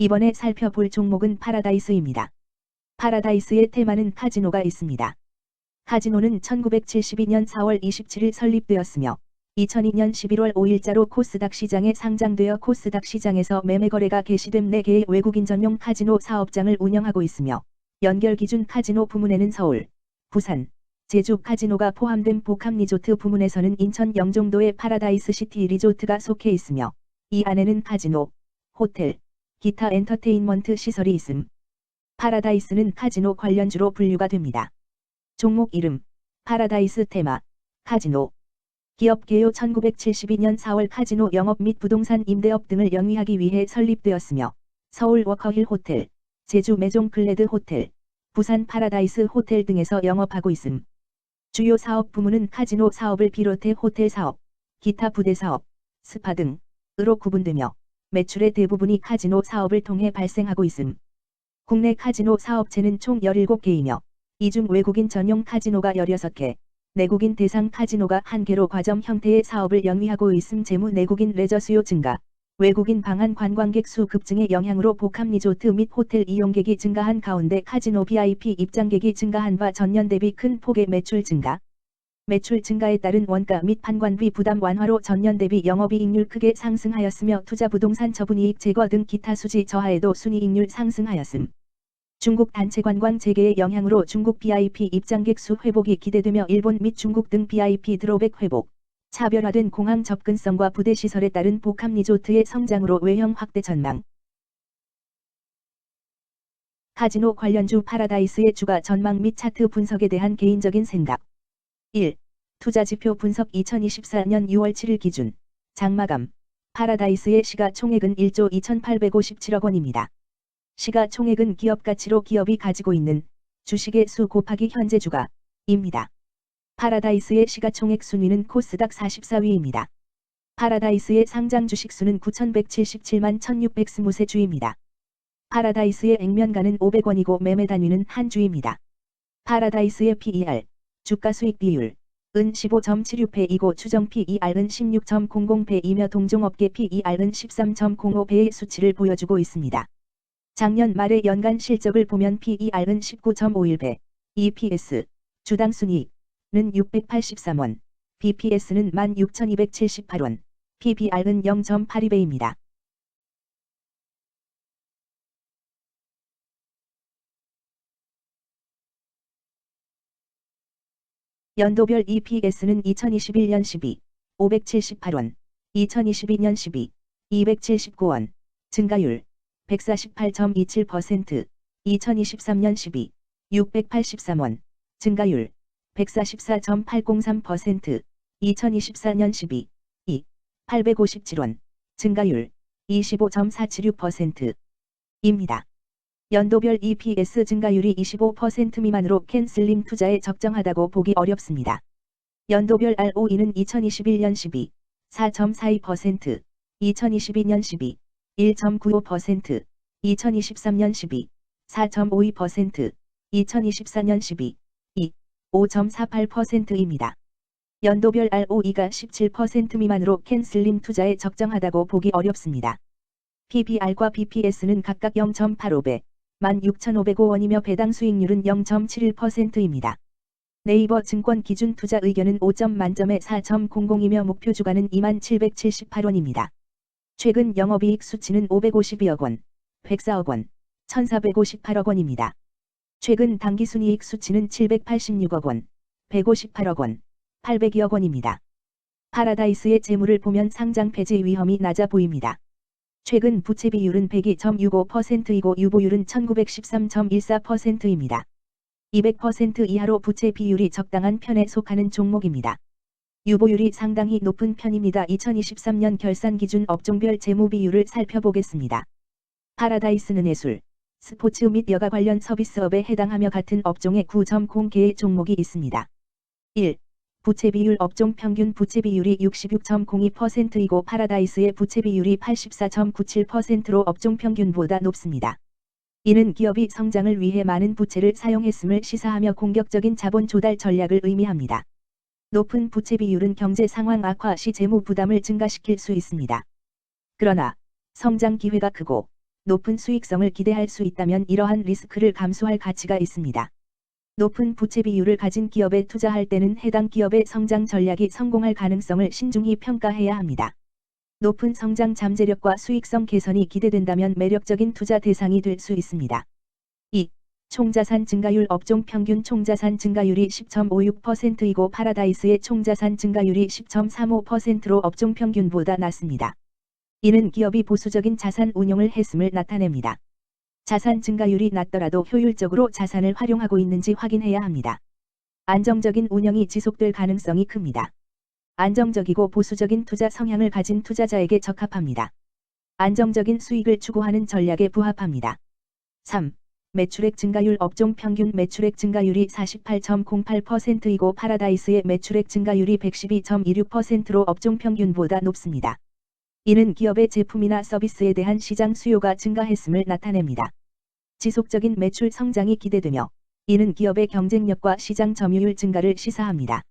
이번에 살펴볼 종목은 파라다이스입니다. 파라다이스의 테마는 카지노가 있습니다. 카지노는 1972년 4월 27일 설립되었으며 2002년 11월 5일자로 코스닥 시장에 상장되어 코스닥 시장에서 매매 거래가 개시된 4개의 외국인 전용 카지노 사업장을 운영하고 있으며 연결 기준 카지노 부문에는 서울, 부산, 제주 카지노가 포함된 복합 리조트 부문에서는 인천 영종도의 파라다이스 시티 리조트가 속해 있으며 이 안에는 카지노, 호텔, 기타 엔터테인먼트 시설이 있음. 파라다이스는 카지노 관련주로 분류가 됩니다. 종목 이름, 파라다이스 테마, 카지노. 기업 개요 1972년 4월 카지노 영업 및 부동산 임대업 등을 영위하기 위해 설립되었으며 서울 워커힐 호텔, 제주 메종 글래드 호텔, 부산 파라다이스 호텔 등에서 영업하고 있음. 주요 사업 부문은 카지노 사업을 비롯해 호텔 사업, 기타 부대 사업, 스파 등으로 구분되며 매출의 대부분이 카지노 사업을 통해 발생하고 있음. 국내 카지노 사업체는 총 17개이며 이 중 외국인 전용 카지노가 16개, 내국인 대상 카지노가 1개로 과점 형태의 사업을 영위하고 있음. 재무 내국인 레저 수요 증가, 외국인 방한 관광객 수 급증의 영향으로 복합 리조트 및 호텔 이용객이 증가한 가운데 카지노 VIP 입장객이 증가한 바 전년 대비 큰 폭의 매출 증가. 매출 증가에 따른 원가 및 판관비 부담 완화로 전년 대비 영업이익률 크게 상승하였으며 투자 부동산 처분이익 제거 등 기타 수지 저하에도 순이익률 상승하였음. 중국 단체 관광 재개의 영향으로 중국 VIP 입장객 수 회복이 기대되며 일본 및 중국 등 VIP 드로백 회복, 차별화된 공항 접근성과 부대 시설에 따른 복합 리조트의 성장으로 외형 확대 전망. 카지노 관련주 파라다이스의 주가 전망 및 차트 분석에 대한 개인적인 생각. 1. 투자지표 분석 2024년 6월 7일 기준 장마감 파라다이스의 시가총액은 1조 2,857억 원입니다. 시가총액은 기업가치로 기업이 가지고 있는 주식의 수 곱하기 현재 주가입니다. 파라다이스의 시가총액 순위는 코스닥 44위입니다. 파라다이스의 상장 주식수는 9,177만 1,620세 주입니다. 파라다이스의 액면가는 500원이고 매매 단위는 한 주입니다. 파라다이스의 PER, 주가수익 비율, 은 15.76배이고 추정 PER은 16.00배이며 동종업계 PER은 13.05배의 수치를 보여주고 있습니다. 작년 말의 연간 실적을 보면 PER은 19.51배, EPS, 주당 순이익은 683원, BPS는 16,278원, PBR은 0.82배입니다. 연도별 EPS는 2021년 12, 578원, 2022년 12, 279원, 증가율 148.27%, 2023년 12, 683원, 증가율 144.803%, 2024년 12, 2, 857원, 증가율 25.476%입니다. 연도별 EPS 증가율이 25% 미만으로 캔슬림 투자에 적정하다고 보기 어렵습니다. 연도별 ROE는 2021년 12, 4.42%, 2022년 12, 1.95%, 2023년 12, 4.52%, 2024년 12, 2, 5.48%입니다. 연도별 ROE가 17% 미만으로 캔슬림 투자에 적정하다고 보기 어렵습니다. PBR과 BPS는 각각 0.85배, 16,505원이며 배당 수익률은 0.71%입니다. 네이버 증권 기준 투자 의견은 5점 만점에 4.00이며 목표 주가는 2778원입니다. 최근 영업이익 수치는 552억 원, 104억 원, 1458억 원입니다. 최근 당기순이익 수치는 786억 원, 158억 원, 802억 원입니다. 파라다이스의 재물을 보면 상장 폐지 위험이 낮아 보입니다. 최근 부채 비율은 102.65%이고 유보율은 1913.14%입니다. 200% 이하로 부채 비율이 적당한 편에 속하는 종목입니다. 유보율이 상당히 높은 편입니다. 2023년 결산 기준 업종별 재무 비율을 살펴보겠습니다. 파라다이스는 예술, 스포츠 및 여가 관련 서비스업에 해당하며 같은 업종에 9.0개의 종목이 있습니다. 1. 부채 비율 업종 평균 부채 비율이 66.02%이고 파라다이스의 부채 비율이 84.97%로 업종 평균보다 높습니다. 이는 기업이 성장을 위해 많은 부채를 사용했음을 시사하며 공격적인 자본 조달 전략을 의미합니다. 높은 부채 비율은 경제 상황 악화 시 재무 부담을 증가시킬 수 있습니다. 그러나 성장 기회가 크고 높은 수익성을 기대할 수 있다면 이러한 리스크를 감수할 가치가 있습니다. 높은 부채 비율을 가진 기업에 투자할 때는 해당 기업의 성장 전략이 성공할 가능성을 신중히 평가해야 합니다. 높은 성장 잠재력과 수익성 개선이 기대된다면 매력적인 투자 대상이 될 수 있습니다. 2. 총자산 증가율 업종 평균 총자산 증가율이 10.56%이고 파라다이스의 총자산 증가율이 10.35%로 업종 평균보다 낮습니다. 이는 기업이 보수적인 자산 운용을 했음을 나타냅니다. 자산 증가율이 낮더라도 효율적으로 자산을 활용하고 있는지 확인해야 합니다. 안정적인 운영이 지속될 가능성이 큽니다. 안정적이고 보수적인 투자 성향을 가진 투자자에게 적합합니다. 안정적인 수익을 추구하는 전략에 부합합니다. 3. 매출액 증가율 업종 평균 매출액 증가율이 48.08%이고 파라다이스의 매출액 증가율이 112.26%로 업종 평균보다 높습니다. 이는 기업의 제품이나 서비스에 대한 시장 수요가 증가했음을 나타냅니다. 지속적인 매출 성장이 기대되며 이는 기업의 경쟁력과 시장 점유율 증가를 시사합니다.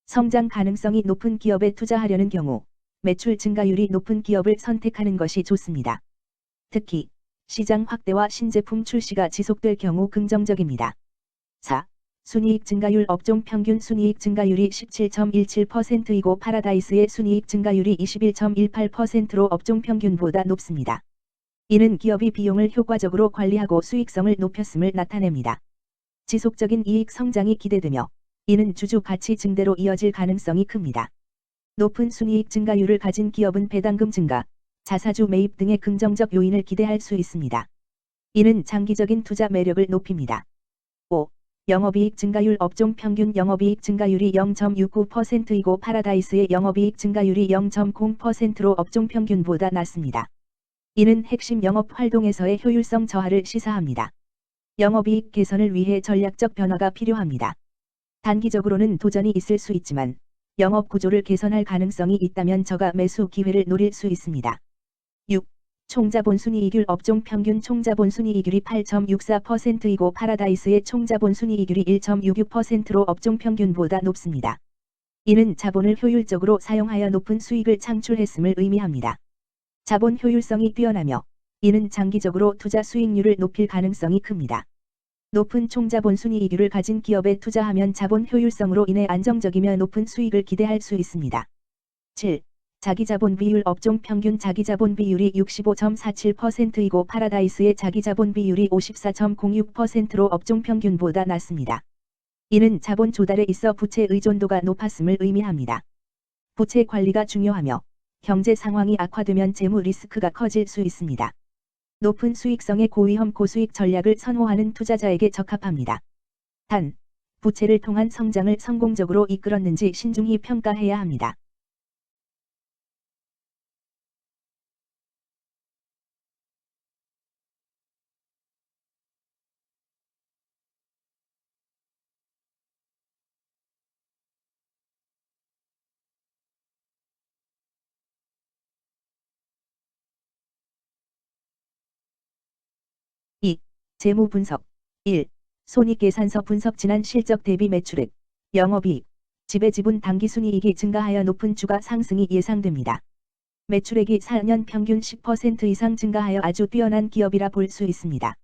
성장 가능성이 높은 기업에 투자하려는 경우 매출 증가율이 높은 기업을 선택하는 것이 좋습니다. 특히 시장 확대와 신제품 출시가 지속될 경우 긍정적입니다. 4. 순이익 증가율 업종 평균 순이익 증가율이 17.17%이고 파라다이스의 순이익 증가율이 21.18%로 업종 평균보다 높습니다. 이는 기업이 비용을 효과적으로 관리하고 수익성을 높였음을 나타냅니다. 지속적인 이익 성장이 기대되며 이는 주주 가치 증대로 이어질 가능성이 큽니다. 높은 순이익 증가율을 가진 기업은 배당금 증가, 자사주 매입 등의 긍정적 요인을 기대할 수 있습니다. 이는 장기적인 투자 매력을 높입니다. 5. 영업이익 증가율 업종 평균 영업이익 증가율이 0.69%이고 파라다이스의 영업이익 증가율이 0.0%로 업종 평균보다 낮습니다. 이는 핵심 영업 활동에서의 효율성 저하를 시사합니다. 영업이익 개선을 위해 전략적 변화가 필요합니다. 단기적으로는 도전이 있을 수 있지만 영업 구조를 개선할 가능성이 있다면 저가 매수 기회를 노릴 수 있습니다. 6. 총자본 순이익률 업종 평균 총자본 순이익률이 8.64%이고 파라다이스의 총자본 순이익률이 1.66%로 업종 평균보다 높습니다. 이는 자본을 효율적으로 사용하여 높은 수익을 창출했음을 의미합니다. 자본 효율성이 뛰어나며 이는 장기적으로 투자 수익률을 높일 가능성이 큽니다. 높은 총자본 순이익률을 가진 기업에 투자하면 자본 효율성으로 인해 안정적이며 높은 수익을 기대할 수 있습니다. 7. 자기자본 비율 업종 평균 자기자본 비율이 65.47%이고 파라다이스의 자기자본 비율이 54.06%로 업종 평균보다 낮습니다. 이는 자본 조달에 있어 부채 의존도가 높았음을 의미합니다. 부채 관리가 중요하며 경제 상황이 악화되면 재무 리스크가 커질 수 있습니다. 높은 수익성의 고위험 고수익 전략을 선호하는 투자자에게 적합합니다. 단, 부채를 통한 성장을 성공적으로 이끌었는지 신중히 평가해야 합니다. (2) 재무 분석 1. 손익계산서 분석 지난 실적 대비 매출액, 영업이익, 지배지분 당기순이익이 증가하여 높은 주가 상승이 예상됩니다. 매출액이 4년 평균 10% 이상 증가하여 아주 뛰어난 기업이라 볼 수 있습니다.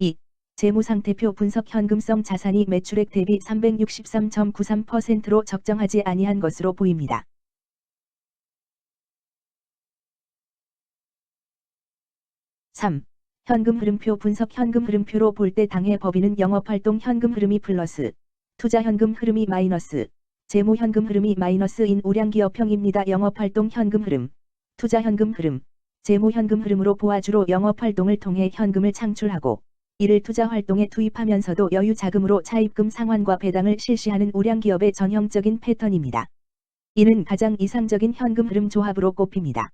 (2) 재무상태표 분석 현금성 자산이 매출액 대비 363.93%로 적정하지 아니한 것으로 보입니다. 3. 현금 흐름표 분석 현금 흐름표로 볼 때 당해 법인은 영업활동 현금 흐름이 플러스, 투자 현금 흐름이 마이너스, 재무 현금 흐름이 마이너스인 우량기업형입니다. 영업활동 현금 흐름, 투자 현금 흐름, 재무 현금 흐름으로 보아주로 영업활동을 통해 현금을 창출하고 이를 투자 활동에 투입하면서도 여유 자금으로 차입금 상환과 배당을 실시하는 우량기업의 전형적인 패턴입니다. 이는 가장 이상적인 현금 흐름 조합으로 꼽힙니다.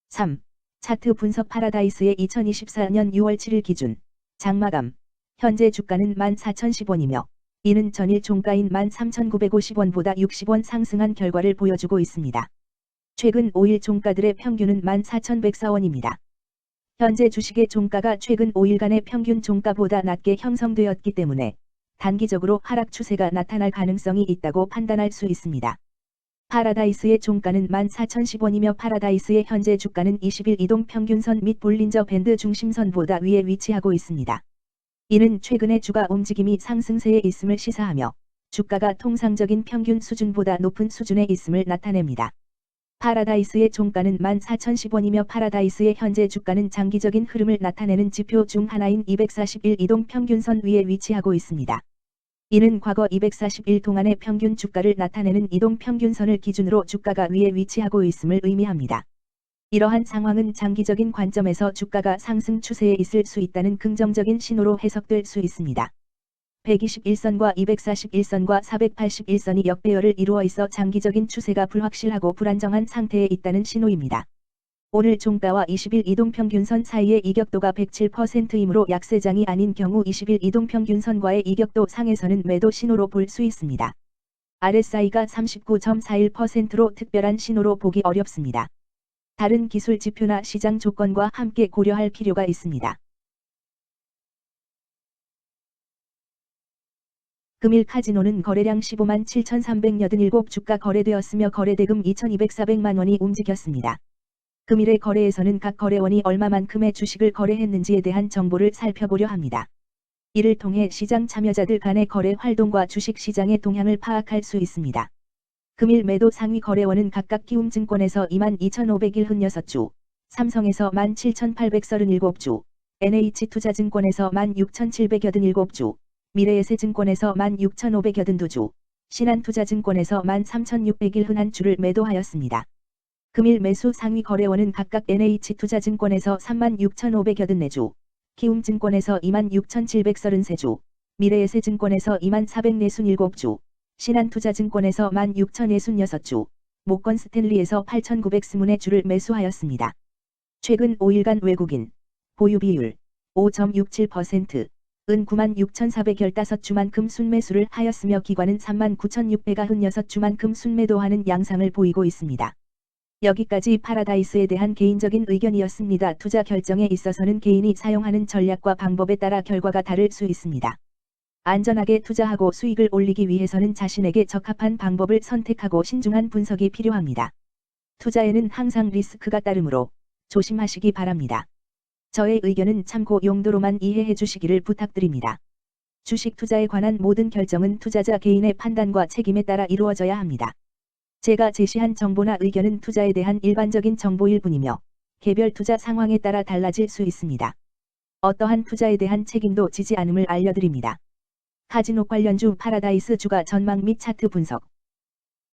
(3) 차트 분석 파라다이스의 2024년 6월 7일 기준 장마감 현재 주가는 14,010원이며 이는 전일 종가인 13,950원보다 60원 상승한 결과를 보여주고 있습니다. 최근 5일 종가들의 평균은 14,104원입니다. 현재 주식의 종가가 최근 5일간의 평균 종가보다 낮게 형성되었기 때문에 단기적으로 하락 추세가 나타날 가능성이 있다고 판단할 수 있습니다. 파라다이스의 종가는 14,010원이며 파라다이스의 현재 주가는 20일 이동평균선 및 볼린저 밴드 중심선보다 위에 위치하고 있습니다. 이는 최근의 주가 움직임이 상승세에 있음을 시사하며 주가가 통상적인 평균 수준보다 높은 수준에 있음을 나타냅니다. 파라다이스의 종가는 14,010원이며 파라다이스의 현재 주가는 장기적인 흐름을 나타내는 지표 중 하나인 241 이동평균선 위에 위치하고 있습니다. 이는 과거 241 동안의 평균 주가를 나타내는 이동평균선을 기준으로 주가가 위에 위치하고 있음을 의미합니다. 이러한 상황은 장기적인 관점에서 주가가 상승 추세에 있을 수 있다는 긍정적인 신호로 해석될 수 있습니다. 121선과 241선과 481선이 역배열을 이루어 있어 장기적인 추세가 불확실하고 불안정한 상태에 있다는 신호입니다. 오늘 종가와 20일 이동평균선 사이의 이격도가 107%이므로 약세장이 아닌 경우 20일 이동평균선과의 이격도 상에서는 매도 신호로 볼 수 있습니다. RSI가 39.41%로 특별한 신호로 보기 어렵습니다. 다른 기술 지표나 시장 조건과 함께 고려할 필요가 있습니다. 금일 카지노는 거래량 15만 7,387주가 거래되었으며 거래대금 2,200~400만 원이 움직였습니다. 금일의 거래에서는 각 거래원이 얼마만큼의 주식을 거래했는지에 대한 정보를 살펴보려 합니다. 이를 통해 시장 참여자들 간의 거래 활동과 주식 시장의 동향을 파악할 수 있습니다. 금일 매도 상위 거래원은 각각 키움증권에서 22,501흔6주, 삼성에서 17,837주, NH투자증권에서 16,787주, 미래에셋증권에서 16,582주, 신한투자증권에서 13,601흔1주를 매도하였습니다. 금일 매수 상위 거래원은 각각 NH투자증권에서 36,584주, 키움증권에서 26,733주, 미래에셋증권에서 24,447주, 신한투자증권에서 16,066주, 모건스탠리에서 8,920주를 매수하였습니다. 최근 5일간 외국인 보유 비율 5.67%, 은 96,415주만큼 순매수를 하였으며 기관은 39,696주만큼 순매도하는 양상을 보이고 있습니다. 여기까지 파라다이스에 대한 개인적인 의견이었습니다. 투자 결정에 있어서는 개인이 사용하는 전략과 방법에 따라 결과가 다를 수 있습니다. 안전하게 투자하고 수익을 올리기 위해서는 자신에게 적합한 방법을 선택하고 신중한 분석이 필요합니다. 투자에는 항상 리스크가 따르므로 조심하시기 바랍니다. 저의 의견은 참고 용도로만 이해해 주시기를 부탁드립니다. 주식 투자에 관한 모든 결정은 투자자 개인의 판단과 책임에 따라 이루어져야 합니다. 제가 제시한 정보나 의견은 투자에 대한 일반적인 정보일 뿐이며 개별 투자 상황에 따라 달라질 수 있습니다. 어떠한 투자에 대한 책임도 지지 않음을 알려드립니다. 카지노 관련주 파라다이스 주가 전망 및 차트 분석